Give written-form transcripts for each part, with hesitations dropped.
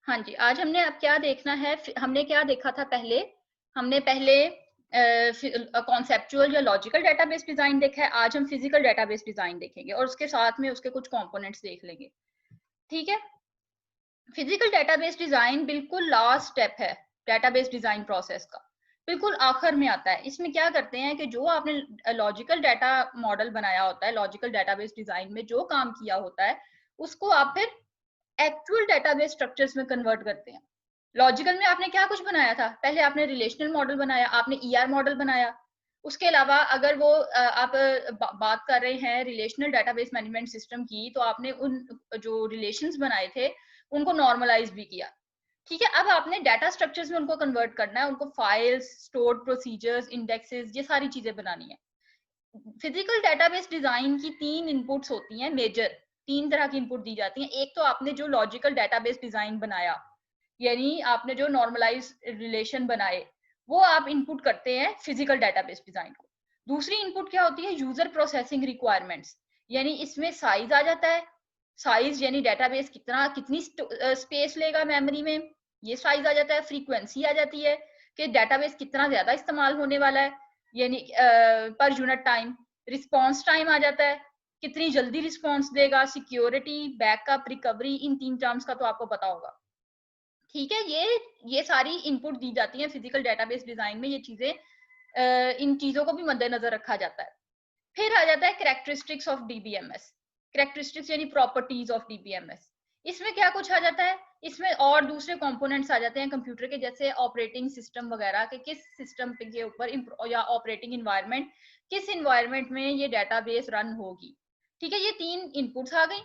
हाँ जी, आज हमने अब क्या देखना है, हमने क्या देखा था पहले, हमने पहले कॉन्सेप्चुअल या लॉजिकल डेटाबेस डिजाइन देखा है। आज हम फिजिकल डेटाबेस डिजाइन देखेंगे और उसके साथ में उसके कुछ कंपोनेंट्स देख लेंगे। ठीक है, फिजिकल डेटाबेस डिजाइन बिल्कुल लास्ट स्टेप है डेटाबेस डिजाइन प्रोसेस का, बिल्कुल आखिर में आता है। इसमें क्या करते हैं कि जो आपने लॉजिकल डाटा मॉडल बनाया होता है, लॉजिकल डेटाबेस डिजाइन में जो काम किया होता है, उसको आप फिर एक्चुअल डेटाबेस स्ट्रक्चर्स में कन्वर्ट करते हैं। लॉजिकल में आपने क्या कुछ बनाया था, पहले आपने रिलेशनल मॉडल बनाया, आपने ईआर मॉडल बनाया। उसके अलावा अगर वो आप बात कर रहे हैं रिलेशनल डेटाबेस मैनेजमेंट सिस्टम की, तो आपने उन जो रिलेशंस बनाए थे उनको नॉर्मलाइज भी किया। ठीक है, अब आपने डाटा स्ट्रक्चर्स में उनको कन्वर्ट करना है, उनको फाइल्स, स्टोर्ड प्रोसीजर्स, इंडेक्सेस, ये सारी चीजें बनानी है। फिजिकल डेटाबेस डिजाइन की 3 इनपुट्स होती हैं मेजर, 3 तरह की इनपुट दी जाती हैं। एक तो आपने जो लॉजिकल डेटाबेस डिजाइन बनाया, यानी आपने जो नॉर्मलाइज रिलेशन बनाए, वो आप इनपुट करते हैं फिजिकल डेटाबेस डिजाइन को। दूसरी इनपुट क्या होती है, यूजर प्रोसेसिंग रिक्वायरमेंट्स, यानी इसमें साइज आ जाता है। साइज यानी डेटाबेस कितनी स्पेस लेगा मेमोरी में, ये साइज आ जाता है। फ्रीक्वेंसी आ जाती है कि डेटाबेस कितना ज्यादा इस्तेमाल होने वाला है, यानी पर यूनिट टाइम। रिस्पॉन्स टाइम आ जाता है, कितनी जल्दी रिस्पॉन्स देगा। सिक्योरिटी, बैकअप, रिकवरी, इन 3 टर्म्स का तो आपको पता होगा। ठीक है, ये सारी इनपुट दी जाती हैं फिजिकल डेटाबेस डिजाइन में। ये चीजें, इन चीजों को भी मद्देनजर रखा जाता है। फिर आ जाता है कैरेक्टरिस्टिक्स ऑफ डीबीएमएस। कैरेक्टरिस्टिक्स यानी प्रॉपर्टीज ऑफ डीबीएमएस। इसमें क्या कुछ आ जाता है, इसमें और दूसरे कंपोनेंट्स आ जाते हैं कंप्यूटर के, जैसे ऑपरेटिंग सिस्टम वगैरह के, किस सिस्टम के ऊपर या ऑपरेटिंग इन्वायरमेंट, किस इन्वायरमेंट में ये डेटाबेस रन होगी। ठीक है, ये 3 इनपुट्स आ गई।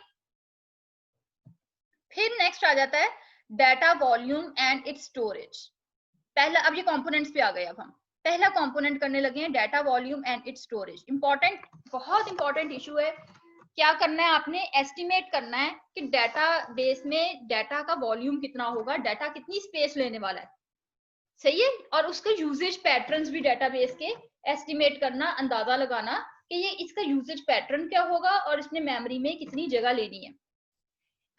फिर नेक्स्ट आ जाता है data volume and it's storage. पहला, अब ये कंपोनेंट्स पे आ गए। अब हम पहला कंपोनेंट करने लगे हैं, data volume and it's storage. Important, बहुत इंपॉर्टेंट इशू है। क्या करना है आपने, एस्टिमेट करना है कि डाटा बेस में डाटा का वॉल्यूम कितना होगा, डाटा कितनी स्पेस लेने वाला है। सही है, और उसके यूजेज पैटर्न्स भी डेटाबेस के एस्टिमेट करना, अंदाजा लगाना कि ये इसका यूजेज पैटर्न क्या होगा और इसने मेमोरी में कितनी जगह लेनी है।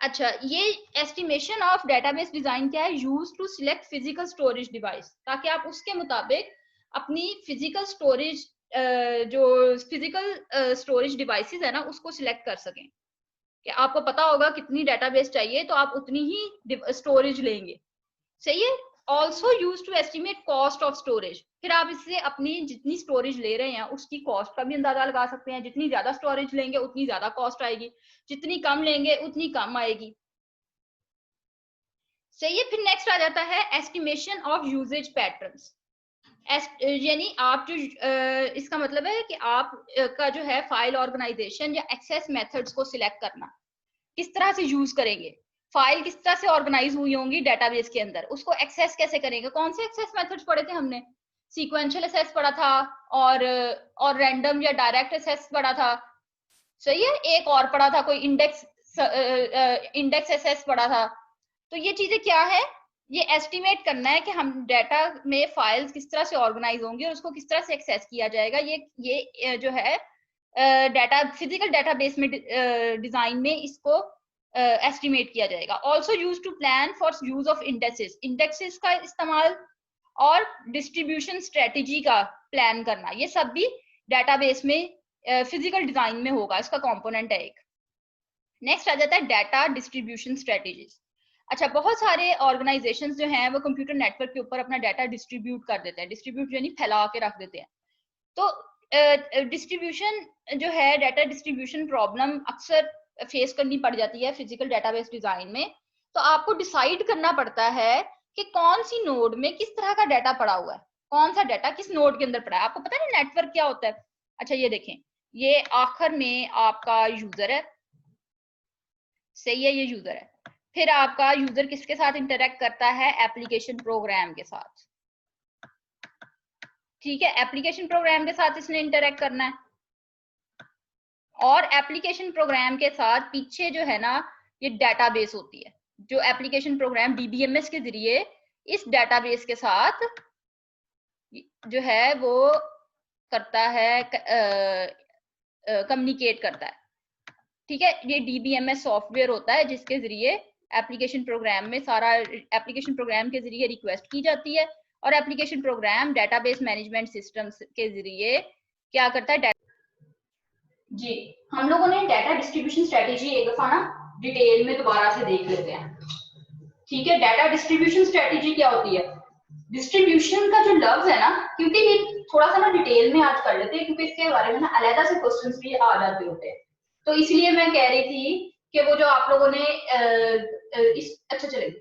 अच्छा, ये एस्टिमेशन ऑफ डेटाबेस डिजाइन क्या है, use to select physical storage device, ताकि आप उसके मुताबिक अपनी फिजिकल स्टोरेज, जो फिजिकल स्टोरेज डिवाइसेस है ना, उसको सिलेक्ट कर सकें। कि आपको पता होगा कितनी डेटाबेस चाहिए, तो आप उतनी ही स्टोरेज लेंगे। सही है। Also use to estimate cost of storage, फिर आप इससे अपनी जितनी स्टोरेज ले रहे हैं उसकी कॉस्ट का भी अंदाजा लगा सकते हैं। जितनी ज्यादा स्टोरेज लेंगे उतनी ज्यादा कॉस्ट आएगी, जितनी कम लेंगे उतनी कम आएगी। सही है। फिर नेक्स्ट आ जाता है एस्टिमेशन ऑफ यूजेज पैटर्न्स। यानी आप जो इसका मतलब है कि आप का जो है फाइल ऑर्गेनाइजेशन या एक्सेस मेथड्स को सिलेक्ट करना, किस तरह से यूज करेंगे, फाइल किस तरह से ऑर्गेनाइज हुई होंगी डेटाबेस के अंदर, उसको एक्सेस कैसे करेंगे। कौन से एक्सेस मेथड्स पढ़े थे हमने, सीक्वेंशियल एक्सेस पढ़ा था, और रैंडम या डायरेक्ट एक्सेस पढ़ा था। सही है, एक और पढ़ा था कोई इंडेक्स एक्सेस पढ़ा था। तो ये चीजें क्या है, ये एस्टिमेट करना है कि हम डाटा में फाइल्स किस तरह से ऑर्गेनाइज होंगी और उसको किस तरह से एक्सेस किया जाएगा। ये जो है डाटा फिजिकल डेटाबेस में डिजाइन में इसको एस्टिमेट किया जाएगा। Also use to plan for use of indexes, indexes का इस्तेमाल और डिस्ट्रीब्यूशन स्ट्रेटेजी का प्लान करना, ये सब भी डेटाबेस में फिजिकल डिजाइन में होगा, इसका कंपोनेंट है एक। नेक्स्ट आ जाता है डाटा डिस्ट्रीब्यूशन स्ट्रेटेजीज। अच्छा, बहुत सारे ऑर्गेनाइजेशंस जो हैं वो कंप्यूटर नेटवर्क के ऊपर अपना डाटा डिस्ट्रीब्यूट कर देते हैं। डिस्ट्रीब्यूट यानी फैला के रख देते हैं। तो डिस्ट्रीब्यूशन जो है, डाटा डिस्ट्रीब्यूशन प्रॉब्लम अक्सर फेस करनी पड़ जाती है फिजिकल डेटाबेस डिजाइन में। तो आपको डिसाइड करना पड़ता है कि कौन सी नोड में किस तरह का डाटा पड़ा हुआ है, कौन सा डाटा किस नोड के अंदर पड़ा है। आपको पता है ना नेटवर्क क्या होता है। अच्छा, ये देखें, ये आखिर में आपका यूजर है। सही है, ये यूजर है। फिर आपका यूजर किसके साथ इंटरेक्ट करता है, एप्लीकेशन प्रोग्राम के साथ। ठीक है, एप्लीकेशन प्रोग्राम के साथ इसने इंटरेक्ट करना है, और एप्लीकेशन प्रोग्राम के साथ पीछे जो है ना, ये डेटाबेस होती है। जो एप्लीकेशन प्रोग्राम डीबीएमएस के जरिए इस डेटाबेस के साथ जो है वो करता है, कम्युनिकेट करता है। ठीक है, ये डीबीएमएस सॉफ्टवेयर होता है जिसके जरिए एप्लीकेशन प्रोग्राम में सारा एप्लीकेशन प्रोग्राम के जरिए रिक्वेस्ट की जाती है और application program database management system के जरिए क्या करता है। जी, हम लोगों ने डाटा डिस्ट्रीब्यूशन स्ट्रेटेजी एक दफा ना डिटेल में दोबारा से देख लेते हैं। ठीक है, डाटा डिस्ट्रीब्यूशन स्ट्रेटेजी क्या होती है? डिस्ट्रीब्यूशन का जो लफ्ज है ना, क्योंकि ये थोड़ा सा ना डिटेल में आज कर लेते हैं, क्योंकि इसके बारे में ना अलग से क्वेश्चंस भी आ जाते होते हैं। तो इसलिए मैं कह रही थी कि वो जो आप लोगों ने अच्छा चलेगा,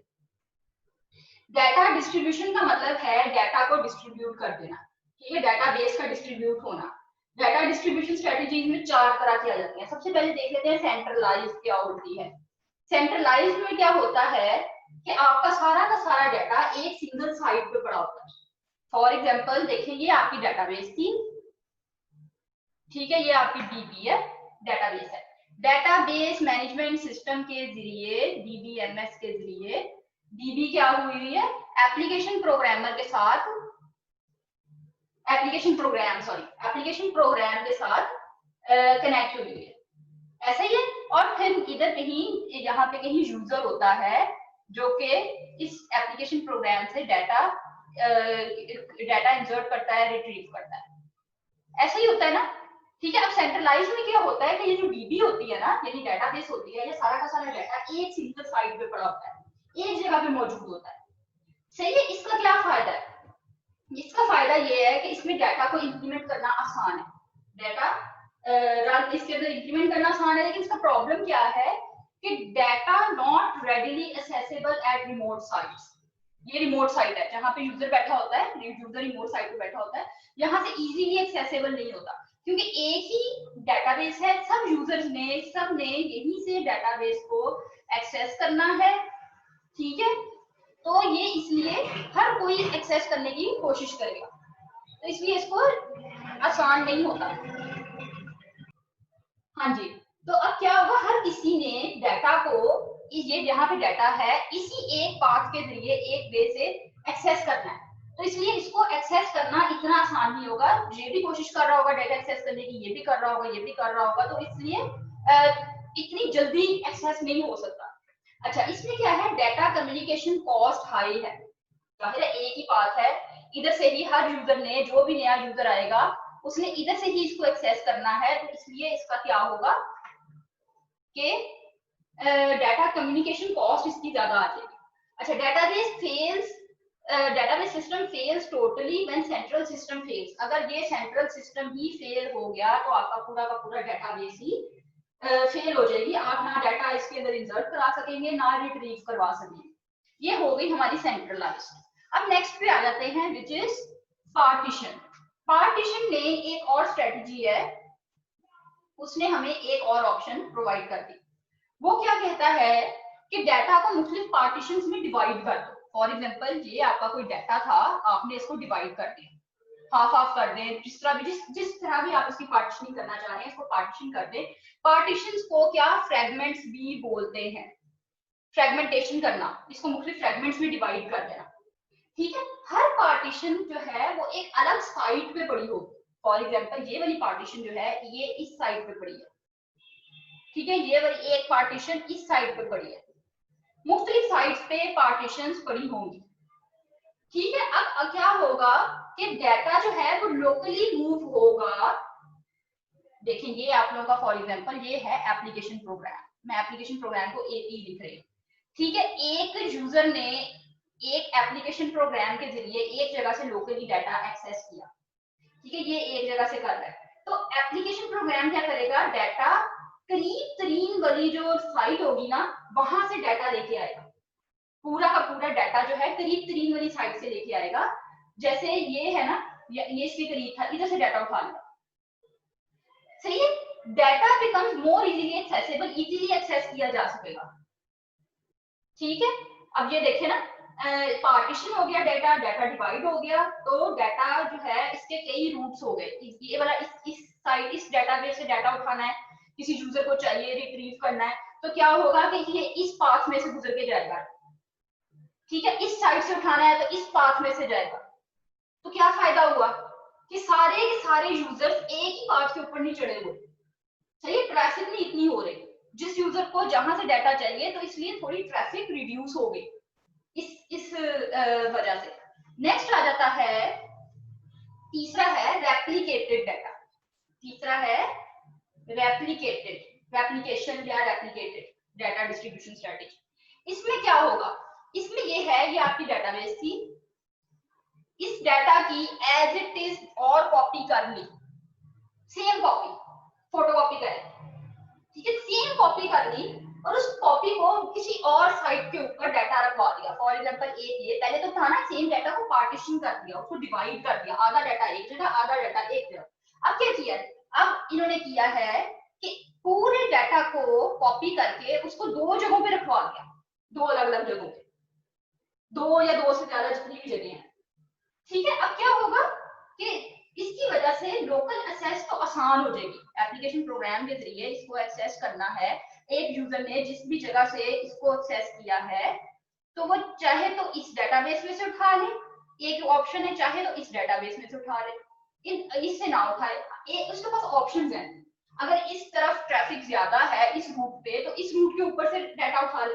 डाटा डिस्ट्रीब्यूशन का मतलब है डाटा को डिस्ट्रीब्यूट कर देना। ठीक है, डाटा बेस का डिस्ट्रीब्यूट होना। डाटा डिस्ट्रीब्यूशन स्ट्रेटेजीज में 4 तरह की आ जाती है। सबसे पहले देख लेते हैं सेंट्रलाइज क्या होती है। सेंट्रलाइज में क्या होता है कि आपका सारा का सारा डाटा एक सिंगल साइट पे पड़ा होता है। फॉर एग्जांपल देखिए, ये आपकी डाटाबेस थी। ठीक है, ये आपकी डीबी है, डाटाबेस है। डाटाबेस मैनेजमेंट सिस्टम के जरिए, डीबीएमएस के जरिए, डीबी क्या हुई है? एप्लीकेशन प्रोग्रामर के साथ, एप्लीकेशन प्रोग्राम के साथ कनेक्ट हुई है। ऐसा ही है। और फिर इधर कहीं यहाँ पे कहीं यूजर होता है जो कि इस एप्लीकेशन प्रोग्राम से डाटा इंसर्ट करता है, रिट्रीव करता है। ऐसा ही होता है ना। ठीक है, अब सेंट्रलाइज में क्या होता है कि ये जो डीबी होती है ना, यानी डाटाबेस होती है, ये सारा का सारा डाटा एक सिंगल साइट पे पड़ा होता है, एक जगह पे मौजूद होता है। सही है। इसका क्या फायदा है? इसका फायदा ये है कि इसमें डाटा को इंप्लीमेंट करना आसान है। डाटा इसके अंदर इंप्लीमेंट करना आसान है, लेकिन इसका प्रॉब्लम क्या है कि data not readily accessible at remote sites. ये रिमोट साइट है जहां पे यूजर बैठा होता है, यूजर रिमोट साइट पे बैठा होता है, यहाँ से इजीली एक्सेसिबल नहीं होता, क्योंकि एक ही डाटाबेस है, सब यूजर्स ने सबने यहीं से डाटाबेस को एक्सेस करना है। ठीक है, तो ये इसलिए हर कोई एक्सेस करने की कोशिश करेगा, तो इसलिए इसको आसान नहीं होता। हाँ जी, तो अब क्या होगा, हर किसी ने डाटा को, ये यहाँ पे डाटा है, इसी एक पाथ के जरिए एक वे से एक्सेस करना है, तो इसलिए इसको एक्सेस करना इतना आसान नहीं होगा। ये भी कोशिश कर रहा होगा डाटा एक्सेस करने की, ये भी कर रहा होगा, ये भी कर रहा होगा, तो इसलिए इतनी जल्दी एक्सेस नहीं हो सकता। अच्छा, इसमें क्या है, डाटा कम्युनिकेशन कॉस्ट हाई है। जाहिर है, एक ही पाथ है, इधर से ही हर यूजर ने, जो भी नया यूजर आएगा उसने इधर से ही इसको एक्सेस करना है, तो इसलिए इसका क्या होगा कि डाटा कम्युनिकेशन कॉस्ट इसकी ज्यादा आ जाएगी। अच्छा, database system fails totally when central system fails. अगर ये सेंट्रल सिस्टम ही फेल हो गया तो आपका पूरा का पूरा डाटाबेस ही फेल हो जाएगी। आप ना डाटा इसके अंदर इंसर्ट करा सकेंगे, ना रिट्रीव करवा सकेंगे। ये हो गई हमारी सेंट्रलाइज। अब नेक्स्ट पे आ जाते हैं, विच इज पार्टीशन। पार्टीशन में एक और स्ट्रेटजी है, उसने हमें एक और ऑप्शन प्रोवाइड कर दी। वो क्या कहता है कि डाटा को मुख्तलिफ पार्टीशंस में डिवाइड कर दो। फॉर एग्जांपल, ये आपका कोई डाटा था, आपने इसको डिवाइड कर दिया, हाफ हाफ कर दें, जिस तरह भी जिस तरह भी आप इसकी पार्टीशनिंग करना चाह रहे हैं, इसको पार्टीशन कर दें। पार्टीशंस को क्या फ्रेगमेंट्स भी बोलते हैं। फ्रेगमेंटेशन करना, इसको मुख्तलिफ फ्रेगमेंट्स में डिवाइड कर देना। ठीक है, हर पार्टीशन जो है वो एक अलग साइट पे पड़ी होगी। फॉर एग्जांपल, ये वाली पार्टीशन जो है ये इस साइड पे पड़ी है। ठीक है, ये वाली एक पार्टीशन इस साइड पे पड़ी है, मुख्तलिफ साइड्स पे पार्टीशंस पड़ी होंगी। ठीक है, अब क्या होगा कि डाटा जो है वो लोकली मूव होगा। देखिए, ये आप लोगों का फॉर एग्जांपल ये है एप्लीकेशन प्रोग्राम, मैं एप्लीकेशन प्रोग्राम को एपी लिख रही हूँ। ठीक है, एक यूजर ने एक एप्लीकेशन प्रोग्राम के जरिए एक जगह से लोकली डाटा एक्सेस किया। ठीक है, ये एक जगह से कर रहा है, तो एप्लीकेशन प्रोग्राम क्या करेगा, डाटा करीब तरीन वाली जो साइट होगी ना, वहां से डाटा लेके आएगा। पूरा का पूरा डाटा जो है करीब तरीन वाली साइट से लेके आएगा। जैसे ये है ना, ये इसके करीब था, इधर से डाटा उठा लिया। सही है, data becomes more easily accessible, easily access किया जा सकेगा। ठीक है, अब ये देखे ना, पार्टीशन हो गया, डाटा डिवाइड हो गया, तो डाटा जो है इसके कई रूट्स हो गए। ये वाला इस साइड, इस डाटाबेस से डाटा उठाना है, किसी यूजर को चाहिए रिट्रीव करना है, तो क्या होगा कि ये इस पाथ में से गुजर के जाएगा। ठीक है, इस साइड से उठाना है तो इस पाथ में से जाएगा। तो क्या फायदा हुआ कि सारे के सारे यूजर्स एक ही पाथ के ऊपर नहीं चढ़े हुए। सही है, ट्रैफिक नहीं इतनी हो रही, जिस यूजर को जहां से डाटा चाहिए, तो इसलिए थोड़ी ट्रैफिक रिड्यूस हो गई इस वजह से। नेक्स्ट आ जाता है, तीसरा है रेप्लिकेटेड डाटा। तीसरा है रेप्लिकेशन या रेप्लिकेटेड डाटा डिस्ट्रीब्यूशन स्ट्रेटेजी। इसमें क्या होगा, इसमें ये है, ये आपकी डेटाबेस थी, इस डाटा की एज इट इज और कॉपी कर ली, सेम कॉपी, फोटोकॉपी करें, ठीक है, सेम कॉपी कर ली और उस कॉपी को किसी और साइट के ऊपर डाटा रखवा दिया। फॉर एग्जांपल एक ये पहले तो था ना, सेम डाटा को पार्टीशन कर दिया, उसको डिवाइड कर दिया, आधा डाटा एक जगह, आधा डाटा एक जगह। अब क्या किया, अब इन्होंने किया है कि पूरे डाटा को कॉपी करके उसको दो जगहों पे रखवा दिया, दो अलग अलग जगहों पे, दो या दो से ज्यादा जितनी भी जगह हैं, ठीक है। अब क्या होगा कि इसकी वजह से लोकल एक्सेस तो आसान हो जाएगी, एप्लीकेशन प्रोग्राम के जरिए इसको एक्सेस करना है, एक यूजर ने जिस भी जगह से इसको एक्सेस किया है, तो वो चाहे तो इस डेटाबेस में से उठा ले, एक ऑप्शन है, चाहे तो इस डेटाबेस में से उठा ले, इससे ना उठाए, उसके पास ऑप्शंस हैं। अगर इस तरफ ट्रैफिक ज्यादा है इस रूट पे, तो इस रूट के ऊपर से डाटा उठा ले,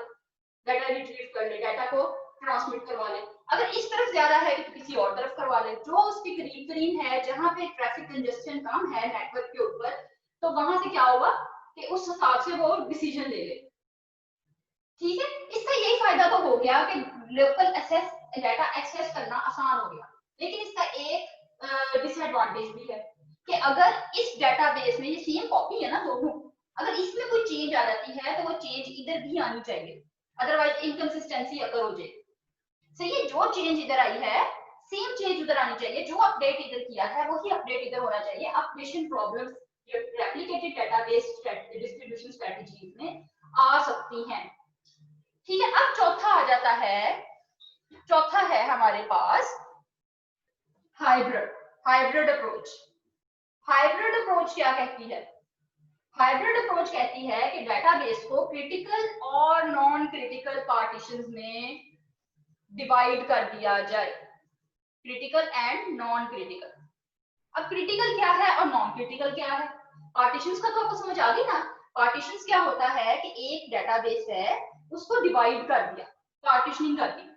डाटा रिट्रीव कर ले, डाटा को ट्रांसमिट करवा ले। अगर इस तरफ ज्यादा है तो किसी और तरफ करवा ले, जो उसके करीब करीब है, जहां पे ट्रैफिक कंजेस्शन कम है नेटवर्क के ऊपर, तो वहां से क्या होगा कि उस हिसाब से वो डिसीजन ले ले, ठीक है। इसका यही फायदा तो हो गया कि लोकल एक्सेस डाटा एक्सेस करना आसान हो गया, लेकिन इसका एक डिसएडवांटेज भी है कि अगर इस डेटाबेस में, ये सेम कॉपी है ना दोनों, अगर इसमें कोई चेंज आ जाती है तो वो चेंज इधर भी आनी चाहिए, अदरवाइज इनकंसिस्टेंसी अगर हो जाए। सही है, जो चेंज इधर आई है सेम चेंज उधर आनी चाहिए, जो अपडेट इधर किया है वही अपडेट इधर होना चाहिए। Updation problems replicated database distribution strategies में आ सकती हैं, ठीक है। अब चौथा आ जाता है, चौथा है हमारे पास हाइब्रिड अप्रोच। हाइब्रिड अप्रोच क्या कहती है, हाइब्रिड अप्रोच कहती है कि डेटाबेस को क्रिटिकल और नॉन क्रिटिकल पार्टीशंस में डिवाइड कर दिया जाए, क्रिटिकल एंड नॉन क्रिटिकल। अब क्रिटिकल क्या है और नॉन क्रिटिकल क्या है, पार्टीशंस का तो आपको समझ आ गई ना। पार्टीशंस क्या होता है कि एक डेटाबेस है, उसको डिवाइड कर दिया, पार्टीशनिंग कर दी,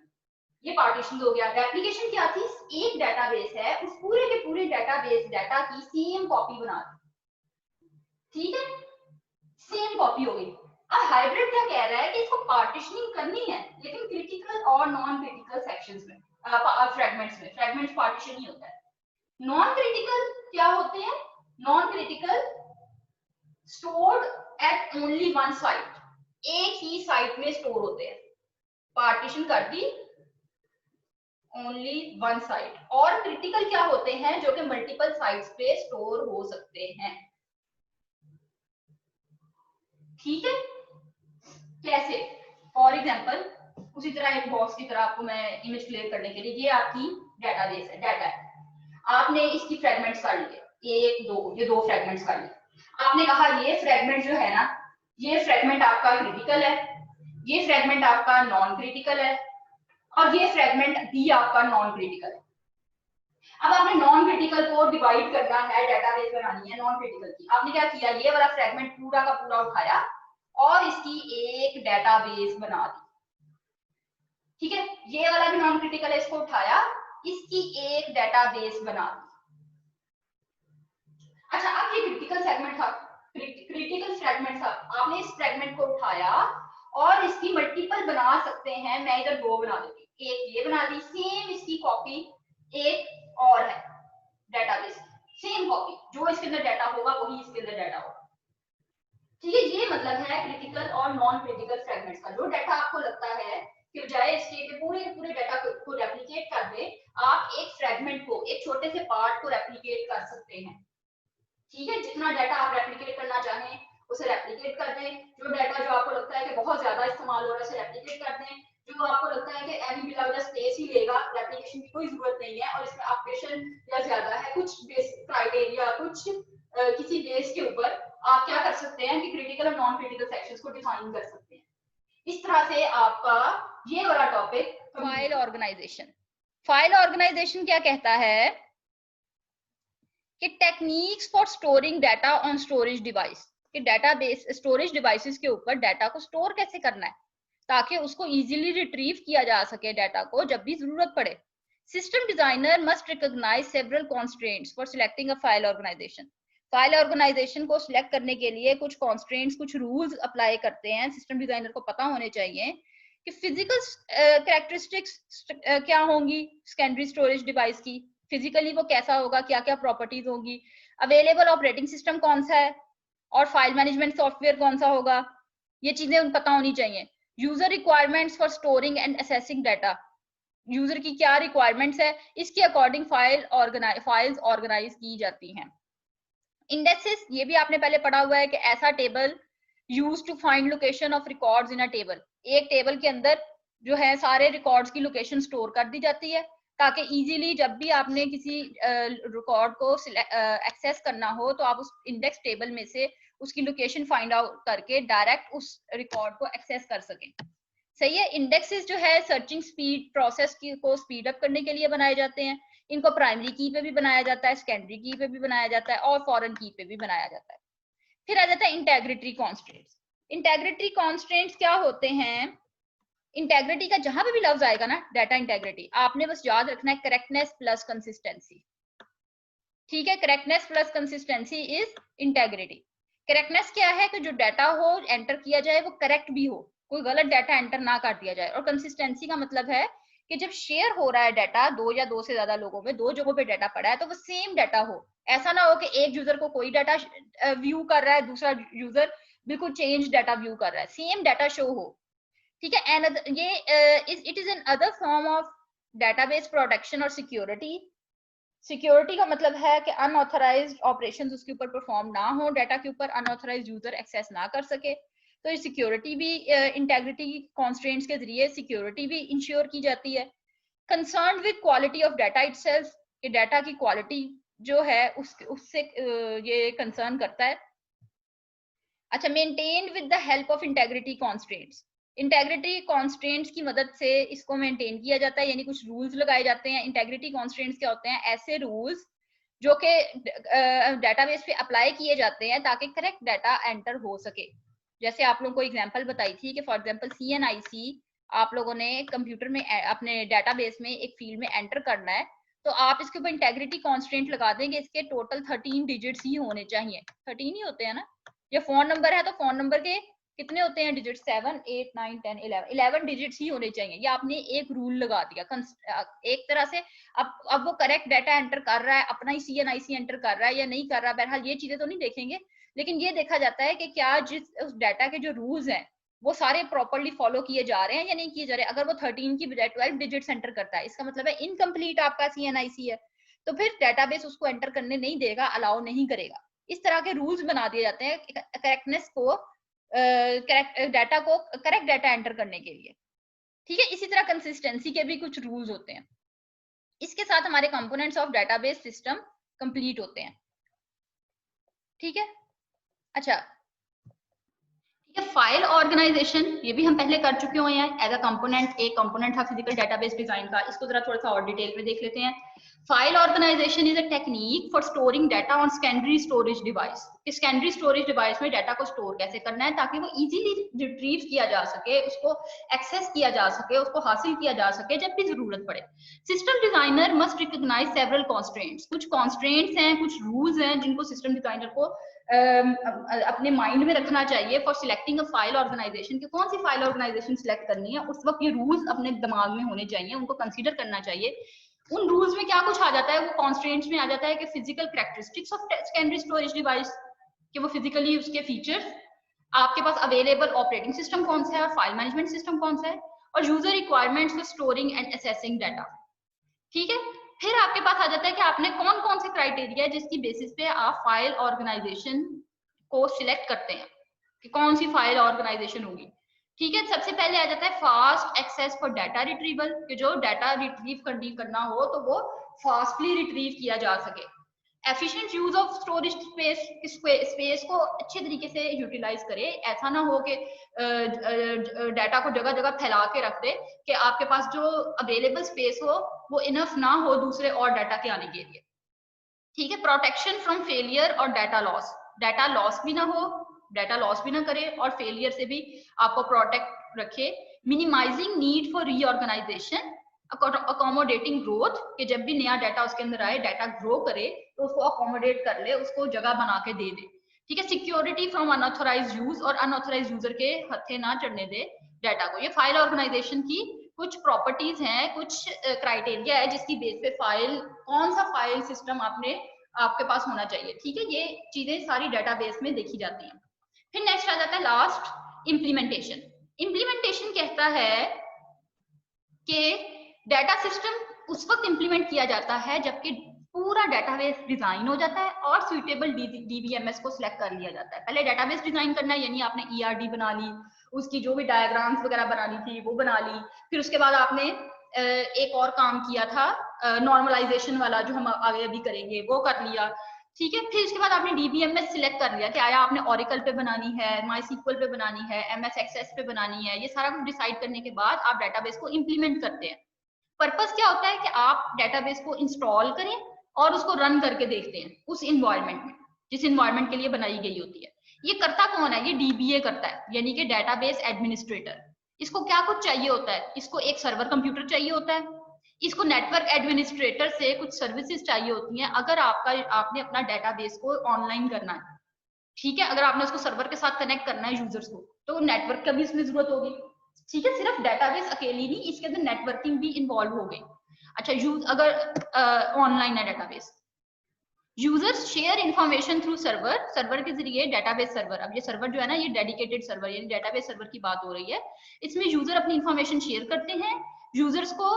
ये पार्टीशन हो गया। रेप्लिकेशन क्या थी, एक डेटाबेस है, उस पूरे के पूरे डेटाबेस डाटा की सेम कॉपी बना दी, ठीक है, सेम कॉपी हो गई। अब हाइब्रिड क्या कह रहा है कि इसको पार्टीशनिंग करनी है, लेकिन क्रिटिकल और नॉन क्रिटिकल सेक्शंस में, फ्रेगमेंट्स में, फ्रेगमेंट्स पार्टीशन ही होता है। नॉन क्रिटिकल क्या होते हैं, non critical stored at only one site, एक ही साइट में स्टोर होते हैं, पार्टीशन कर दी ओनली वन साइट। और क्रिटिकल क्या होते हैं, जो कि मल्टीपल साइट्स पे स्टोर हो सकते हैं, ठीक है। कैसे, फॉर एग्जांपल उसी तरह एक बॉक्स की तरह आपको मैं इमेज क्लियर करने के लिए, ये आपकी डेटाबेस है, डाटा है, आपने इसकी फ्रेगमेंट्स कर लिए, एक दो, ये दो फ्रेगमेंट्स कर लिए। आपने कहा ये फ्रेगमेंट जो है ना, ये फ्रेगमेंट आपका क्रिटिकल है, ये फ्रेगमेंट आपका नॉन क्रिटिकल है, और ये फ्रेगमेंट भी आपका नॉन क्रिटिकल है। अब आपने नॉन क्रिटिकल को डिवाइड करना है, डेटाबेस बनानी है नॉन क्रिटिकल की। आपने क्या किया, ये वाला फ्रेगमेंट पूरा का पूरा उठाया और इसकी एक डेटाबेस बना दी, ठीक है। ये वाला भी नॉन क्रिटिकल है, इसको उठाया, इसकी एक डेटाबेस बना दी। अच्छा, अब ये क्रिटिकल सेगमेंट था, क्रिटिकल फ्रेगमेंट था, आपने इस फ्रेगमेंट को उठाया और इसकी मल्टीपल बना सकते हैं, मैं इधर दो बना देती, एक ये बना दी, सेम इसकी कॉपी एक और है डेटाबेस, सेम कॉपी, जो इसके अंदर डाटा होगा वही इसके अंदर डाटा होगा, ठीक है। ये मतलब है क्रिटिकल और नॉन क्रिटिकल फ्रेगमेंट्स का। जो डाटा आपको लगता है कि बजाय इसके कि पूरे के पूरे डाटा को रेप्लिकेट कर दे, आप एक फ्रेगमेंट को, एक छोटे से पार्ट को रेप्लिकेट कर सकते हैं, ठीक है। जितना डाटा आप रेप्लिकेट करना चाहें उसे रेप्लिकेट कर दें, जो डाटा जो आपको लगता है कि बहुत ज्यादा इस्तेमाल हो रहा है उसे रेप्लिकेट कर दें, जो आपको लगता है कि एमबी बिला वजह स्पेस ही लेगा, रेप्लिकेशन की कोई जरूरत नहीं है और इसमें ऑपरेशन या ज्यादा है, कुछ बेसिक क्राइटेरिया, कुछ किसी बेस के ऊपर आप क्या कर सकते हैं कि क्रिटिकल और नॉन क्रिटिकल सेक्शंस को डिफाइन कर सकते हैं। इस तरह से आपका ये वाला topic file organization. File organization क्या कहता है कि techniques for storing data on storage device, कि डेटाबेस स्टोरेज डिवाइसेस के ऊपर डाटा को स्टोर कैसे करना है ताकि उसको इजीली रिट्रीव किया जा सके डाटा को जब भी जरूरत पड़े। System designer must recognize several constraints for selecting a file organization. File organization को सिलेक्ट करने के लिए कुछ कॉन्स्ट्रेंट्स, कुछ रूल्स अप्लाई करते हैं। सिस्टम डिजाइनर को पता होने चाहिए कि फिजिकल कैरेक्टरिस्टिक्स क्या होंगी सेकेंडरी स्टोरेज डिवाइस की, फिजिकली वो कैसा होगा, क्या क्या प्रॉपर्टीज होंगी, अवेलेबल ऑपरेटिंग सिस्टम कौन सा है और फाइल मैनेजमेंट सॉफ्टवेयर कौन सा होगा, ये चीजें उनको पता होनी चाहिए। User requirements for storing and assessing data, user की क्या रिक्वायरमेंट्स है, इसके अकॉर्डिंग फाइल्स ऑर्गेनाइज की जाती हैं। इंडेक्सेस, ये भी आपने पहले पढ़ा हुआ है कि ऐसा table use to find location of records in a table. एक टेबल के अंदर जो है सारे रिकॉर्ड्स की लोकेशन स्टोर कर दी जाती है ताकि इजीली जब भी आपने किसी रिकॉर्ड को एक्सेस करना हो तो आप उस इंडेक्स टेबल में से उसकी लोकेशन फाइंड आउट करके डायरेक्ट उस रिकॉर्ड को एक्सेस कर सकें। सही है। इंडेक्सेस जो है सर्चिंग स्पीड प्रोसेस को स्पीड अप करने के लिए बनाए जाते हैं। इनको प्राइमरी की पे भी बनाया जाता है, सेकेंडरी की पे भी बनाया जाता है और फॉरेन की पे भी बनाया जाता है। फिर आ जाता है इंटेग्रिटी कॉन्स्ट्रेंट्स। इंटेग्रिटी कॉन्स्ट्रेंट्स क्या होते हैं? इंटेग्रिटी का जहां पे भी लफ्ज आएगा ना, डाटा इंटेग्रिटी, आपने बस याद रखना है करेक्टनेस प्लस कंसिस्टेंसी। ठीक है, correctness plus consistency is integrity. Correctness क्या है कि जो डाटा हो एंटर किया जाए वो करेक्ट भी हो, कोई गलत डाटा एंटर ना कर दिया जाए। और कंसिस्टेंसी का मतलब है कि जब शेयर हो रहा है डाटा दो या दो से ज्यादा लोगों में, दो जगहों पे डाटा पड़ा है, तो वो सेम डाटा हो। ऐसा ना हो कि एक यूजर को कोई डाटा व्यू कर रहा है, दूसरा यूजर बिल्कुल चेंज डाटा व्यू कर रहा है, सेम डाटा शो हो। ठीक है। एंड ये it is an other form of database protection और सिक्योरिटी। सिक्योरिटी का मतलब है कि अनऑथराइज्ड ऑपरेशंस उसके ऊपर परफॉर्म ना हो, डाटा के ऊपर अनऑथराइज्ड यूजर एक्सेस ना कर सके। तो ये सिक्योरिटी भी इंटेग्रिटी कॉन्स्ट्रेंट्स के जरिए सिक्योरिटी भी इंश्योर की जाती है। Concern with quality of data itself, कि डाटा की क्वालिटी जो है उससे ये कंसर्न करता है। अच्छा, maintain with the help of integrity constraints. Integrity constraints की मदद से इसको मेंटेन किया जाता है, यानी कुछ रूल्स लगाए जाते हैं। इंटेग्रिटी कॉन्स्ट्रेंट्स क्या होते हैं? ऐसे रूल्स जो कि डेटाबेस पे अप्लाई किए जाते हैं ताकि करेक्ट डाटा एंटर हो सके। जैसे आप लोगों को एग्जांपल बताई थी कि फॉर एग्जांपल CNIC आप लोगों ने कंप्यूटर में अपने डेटाबेस में एक फील्ड में एंटर करना है, तो आप इसके ऊपर इंटेग्रिटी कॉन्स्ट्रेंट लगा देंगे, इसके टोटल 13 डिजिट्स ही होने चाहिए। 13 ही होते हैं ना। ये फोन नंबर है तो फोन नंबर के कितने होते हैं डिजिट? 7, 8, 9, 10, 11 डिजिट्स ही होने चाहिए। ये आपने एक रूल लगा दिया एक तरह से। अब वो करेक्ट डाटा एंटर कर रहा है, अपना ही CNIC एंटर कर रहा है या नहीं कर रहा, बहरहाल ये चीजें तो नहीं देखेंगे, लेकिन ये देखा जाता है कि क्या जिस उस डाटा के जो रूल्स हैं वो सारे प्रॉपरली फॉलो किए जा रहे हैं या नहीं किए जा रहे हैं। अगर वो 13 की बजाय 12 डिजिट्स एंटर करता है, इसका मतलब है इनकम्प्लीट आपका CNIC है, तो फिर डाटाबेस उसको एंटर करने नहीं देगा, अलाउ नहीं करेगा। इस तरह के रूल्स बना दिए जाते हैं करेक्टनेस को, डाटा को करेक्ट डाटा एंटर करने के लिए। ठीक है। इसी तरह कंसिस्टेंसी के भी कुछ रूल्स होते हैं। इसके साथ हमारे components of database system complete होते हैं। ठीक है। अच्छा, फाइल ऑर्गेनाइजेशन ये भी हम पहले कर चुके हुए हैं एज अ कंपोनेंट। एक कंपोनेंट था फिजिकल डेटाबेस डिजाइन का, इसको जरा थोड़ा सा और डिटेल में देख लेते हैं। File organization is a technique for storing data on secondary storage device. Secondary storage device में डाटा को स्टोर कैसे करना है ताकि वो इजीली रिट्रीव किया जा सके, उसको एक्सेस किया जा सके, उसको हासिल किया जा सके जब भी जरूरत पड़े। System designer must recognize several constraints. कुछ कॉन्स्ट्रेंट्स हैं, कुछ रूल्स हैं जिनको सिस्टम डिजाइनर को अपने माइंड में रखना चाहिए for selecting a file organization, कि कौन सी फाइल ऑर्गेनाइजेशन सिलेक्ट करनी है। उस वक्त ये रूल्स अपने दिमाग में होने चाहिए, उनको कंसीडर करना चाहिए। उन रूल्स में क्या कुछ आ जाता है? वो कॉन्स्ट्रेंट्स में आ जाता है कि physical characteristics of secondary storage device, कि वो फिजिकली उसके फीचर्स, आपके पास अवेलेबल ऑपरेटिंग सिस्टम कौन सा है और फाइल मैनेजमेंट सिस्टम कौन सा है, और user requirements for storing and assessing data. ठीक है। फिर आपके पास आ जाता है कि आपने कौन कौन से क्राइटेरिया जिसकी बेसिस पे आप फाइल ऑर्गेनाइजेशन को सिलेक्ट करते हैं कि कौन सी फाइल ऑर्गेनाइजेशन होगी। ठीक है। सबसे पहले आ जाता है fast access for data retrieval, कि जो डाटा रिट्रीव करना हो तो वो फास्टली रिट्रीव किया जा सके। Efficient use of storage space को अच्छे तरीके से यूटिलाइज करे। ऐसा ना हो कि डाटा को जगह जगह फैला के रख दे कि आपके पास जो अवेलेबल स्पेस हो वो इनफ ना हो दूसरे और डाटा के आने के लिए। ठीक है। प्रोटेक्शन फ्रॉम फेलियर और डाटा लॉस भी ना हो, डाटा लॉस भी ना करे और फेलियर से भी आपको प्रोटेक्ट रखे। Minimizing need for reorganization, accommodating growth, कि जब भी नया डाटा उसके अंदर आए, डाटा ग्रो करे तो उसको अकोमोडेट कर ले, उसको जगह बना के दे दे। ठीक है, सिक्योरिटी फ्रॉम अनऑथराइज्ड यूज, और अनऑथराइज्ड यूजर के हथे ना चढ़ने दे डाटा को। ये फाइल ऑर्गेनाइजेशन की कुछ प्रॉपर्टीज हैं, कुछ क्राइटेरिया है जिसकी बेस पे फाइल, कौन सा फाइल सिस्टम आपके पास होना चाहिए। ठीक है, ये चीजें सारी डेटाबेस में देखी जाती हैं। फिर नेक्स्ट आ जाता है लास्ट, इम्प्लीमेंटेशन। इम्प्लीमेंटेशन कहता है कि डाटा सिस्टम उस वक्त इम्प्लीमेंट किया जाता है जबकि पूरा डाटाबेस डिजाइन हो जाता है और सुइटेबल डीबीएमएस को सिलेक्ट कर लिया जाता है। पहले डाटाबेस डिजाइन करना है, यानी आपने ईआरडी बना ली, उसकी जो भी डायग्राम्स वगैरह बनानी थी वो बना ली। फिर उसके बाद आपने एक और काम किया था नॉर्मलाइजेशन वाला, जो हम आगे अभी करेंगे, वो कर लिया। ठीक है, फिर उसके बाद आपने डीबीएमएस सिलेक्ट कर लिया कि आया आपने ओरेकल पे बनानी है, माईसीक्वल पे बनानी है, एमएस एक्सेस पे बनानी है। ये सारा कुछ डिसाइड करने के बाद आप डाटाबेस को इंप्लीमेंट करते हैं। पर्पस क्या होता है कि आप डाटाबेस को इंस्टॉल करें और उसको रन करके देखते हैं उस इन्वायरमेंट में, जिस इन्वायरमेंट के लिए बनाई गई होती है। ये करता कौन है? ये डीबीए करता है, यानी कि डाटाबेस एडमिनिस्ट्रेटर। इसको क्या कुछ चाहिए होता है? इसको एक सर्वर कंप्यूटर चाहिए होता है, इसको नेटवर्क एडमिनिस्ट्रेटर से कुछ सर्विसेज चाहिए होती हैं अगर आपने अपना डाटाबेस को ऑनलाइन करना है। ठीक है, अगर आपने उसको सर्वर के साथ कनेक्ट करना है यूजर्स को, तो नेटवर्क का भी इसमें जरूरत होगी। ठीक है, सिर्फ डाटाबेस अकेली नहीं, इसके अंदर नेटवर्किंग भी इन्वॉल्व हो गई। अच्छा, अगर ऑनलाइन है database, users share information through server, server के जरिए डाटाबेस सर्वर। अब ये सर्वर जो है ना, ये डेडिकेटेड सर्वर, यानी डाटाबेस सर्वर की बात हो रही है। इसमें यूजर अपनी इंफॉर्मेशन शेयर करते हैं, यूजर्स को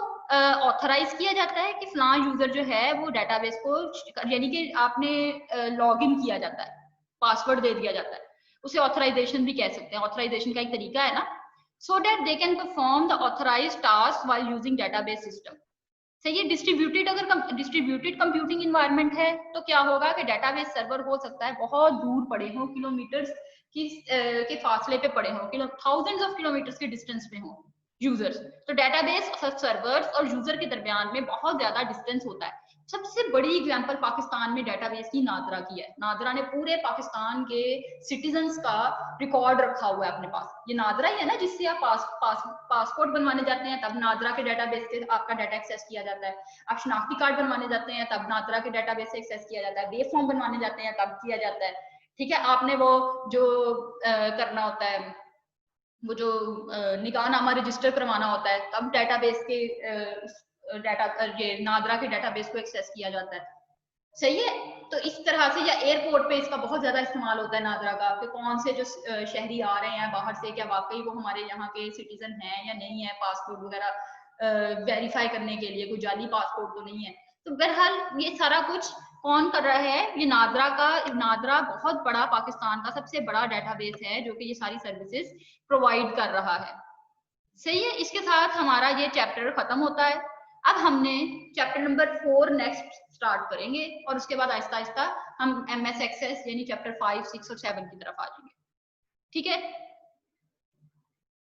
ऑथराइज किया जाता है कि फलां यूजर जो है वो डाटाबेस को, यानी कि आपने लॉग इन किया जाता है, पासवर्ड दे दिया जाता है, उसे ऑथराइजेशन भी कह सकते हैं, ऑथराइजेशन का एक तरीका है ना, so that they can perform the authorised task while using database system. सही है, डिस्ट्रीब्यूटेड, अगर डिस्ट्रीब्यूटेड कंप्यूटिंग इन्वायरमेंट है तो क्या होगा कि डाटाबेस सर्वर हो सकता है बहुत दूर पड़े हो, किलोमीटर्स के फासले पे पड़े हो, थाउजेंड्स ऑफ किलोमीटर्स के डिस्टेंस पे हो यूजर्स। तो डाटाबेस सर्वर्स और यूजर के दरमियान में बहुत ज्यादा डिस्टेंस होता है। सबसे बड़ी एग्जांपल पाकिस्तान में डाटाबेस की नादरा की है। नादरा ने पूरे पाकिस्तान के सिटीजन्स का रिकॉर्ड रखा हुआ है अपने पास। ये नादरा ही है ना जिससे आप पासपोर्ट बनवाने जाते हैं, तब नादरा के डाटाबेस से आपका डाटा एक्सेस किया जाता है। आप शनाख्ती कार्ड बनवाने जाते हैं, तब नादरा के डाटाबेस से एक्सेस किया जाता है। बे फॉर्म बनवाने जाते हैं, तब किया जाता है। ठीक है, आपने वो जो करना होता है, वो जो निकाहनामा रजिस्टर करवाना होता है, तब डाटाबेस के ये नादरा के डाटाबेस को एक्सेस किया जाता है। सही है, तो इस तरह से, या एयरपोर्ट पे इसका बहुत ज्यादा इस्तेमाल होता है नादरा का, कि कौन से जो शहरी आ रहे हैं बाहर से, क्या वाकई वो हमारे यहाँ के सिटीजन हैं या नहीं है, पासपोर्ट वगैरह वेरीफाई करने के लिए, कोई जाली पासपोर्ट तो नहीं है। तो बहरहाल ये सारा कुछ कौन कर रहा है? ये नादरा बहुत बड़ा, पाकिस्तान का सबसे बड़ा डाटाबेस है जो कि ये सारी सर्विसेज प्रोवाइड कर रहा है। सही है, इसके साथ हमारा ये चैप्टर खत्म होता है। अब हमने चैप्टर नंबर 4 नेक्स्ट स्टार्ट करेंगे और उसके बाद आहिस्ता आहिस्ता हम एमएस एक्सेस यानी चैप्टर 5, 6 और 7 की तरफ आ जाएंगे। ठीक है,